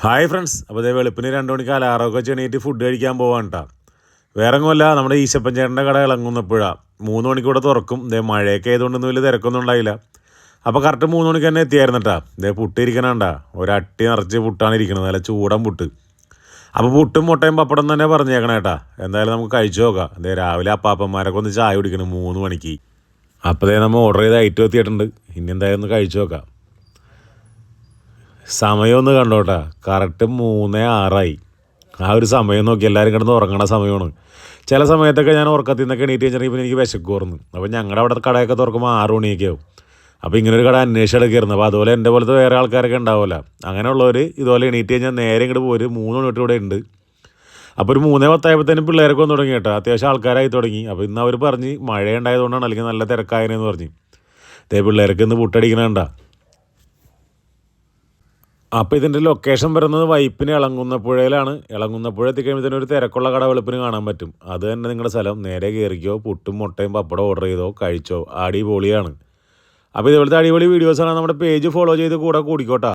Hi friends, അപ്പോൾ ഇതേ വെളുപ്പിന് 2 മണിക്ക് അലാറമൊക്കെ ചെണീറ്റ് ഫുഡ് കഴിക്കാൻ പോവാൻ കേട്ടോ. വേറെ ഒന്നുമല്ല, നമ്മുടെ ഈശപ്പൻ ചേട്ടൻ്റെ കട ഇളങ്ങുന്നപ്പോഴാണ്. 3 മണിക്കൂടെ തുറക്കും. ഇതേ മഴയൊക്കെ ആയതുകൊണ്ടൊന്നും വലിയ തിരക്കൊന്നും ഉണ്ടായില്ല. അപ്പോൾ കറക്റ്റ് 3 മണിക്ക് തന്നെ എത്തിയായിരുന്നു കേട്ടോ. ഇതേ പുട്ട് ഇരിക്കണണ്ട, ഒരട്ടി നിറച്ച് പുട്ടാണ് ഇരിക്കുന്നത്, നല്ല ചൂടൻ പുട്ട്. അപ്പോൾ പുട്ടും മുട്ടയും പപ്പടം തന്നെ പറഞ്ഞേക്കണം കേട്ടോ. എന്തായാലും നമുക്ക് കഴിച്ചു നോക്കാം. ഇതേ രാവിലെ അപ്പാപ്പന്മാരൊക്കെ ഒന്ന് ചായ കുടിക്കണം 3 മണിക്ക്. അപ്പോൾ ഇതേ നമ്മൾ ഓർഡർ ചെയ്ത ഐറ്റം എത്തിയിട്ടുണ്ട്. ഇനി എന്തായാലും ഒന്ന് കഴിച്ചു നോക്കാം. സമയം ഒന്ന് കണ്ടോട്ടെ, കറക്റ്റ് 3:06. ആ ഒരു സമയം നോക്കി എല്ലാവരും കിടന്ന് ഉറങ്ങണ സമയമാണ്. ചില സമയത്തൊക്കെ ഞാൻ ഉറക്കത്തിൽ നിന്നൊക്കെ എണീറ്റ് കഴിഞ്ഞിട്ടുണ്ടെങ്കിൽ എനിക്ക് വിശക്കുമായിരുന്നു. അപ്പോൾ ഞങ്ങളുടെ അവിടെ കടയൊക്കെ തുറക്കുമ്പോൾ 6 മണിയൊക്കെ ആവും. അപ്പോൾ ഇങ്ങനെ ഒരു കട അന്വേഷിച്ചെടുക്കായിരുന്നു. അപ്പോൾ അതുപോലെ എൻ്റെ പോലത്തെ വേറെ ആൾക്കാരൊക്കെ ഉണ്ടാവില്ല. അങ്ങനെയുള്ളവർ ഇതുപോലെ എണീറ്റ് കഴിഞ്ഞാൽ നേരെ ഇങ്ങോട്ട് പോരും. 3 മണി തൊട്ട് ഇവിടെ ഉണ്ട്. അപ്പോൾ ഒരു 3:10 പിള്ളേരൊക്കെ വന്ന് തുടങ്ങി കേട്ടോ. അത്യാവശ്യം ആൾക്കാരായി തുടങ്ങി. അപ്പോൾ ഇന്ന് അവർ പറഞ്ഞ് മഴയുണ്ടായതുകൊണ്ടാണ്, അല്ലെങ്കിൽ നല്ല തിരക്കായതെന്ന് പറഞ്ഞ്. അതേ പിള്ളേർക്ക് ഇന്ന് പുട്ടടിക്കണണ്ട. അപ്പോൾ ഇതിൻ്റെ ലൊക്കേഷൻ വരുന്നത് വൈപ്പിന് ഇളങ്ങുന്നപ്പുഴയിലാണ്. ഇളങ്ങുന്നപ്പുഴ എത്തിക്കഴിയുമ്പോൾ ഒരു തിരക്കുള്ള കട വെളുപ്പിന് കാണാൻ പറ്റും. അത് തന്നെ നിങ്ങളുടെ സ്ഥലം. നേരെ കയറിക്കോ, പുട്ടും മുട്ടയും പപ്പടം ഓർഡർ ചെയ്തോ, കഴിച്ചോ. അടിപൊളിയാണ്. അപ്പോൾ ഇതുപോലത്തെ അടിപൊളി വീഡിയോസാണ് നമ്മുടെ പേജ് ഫോളോ ചെയ്ത് കൂടെ കൂടിക്കോട്ടാ.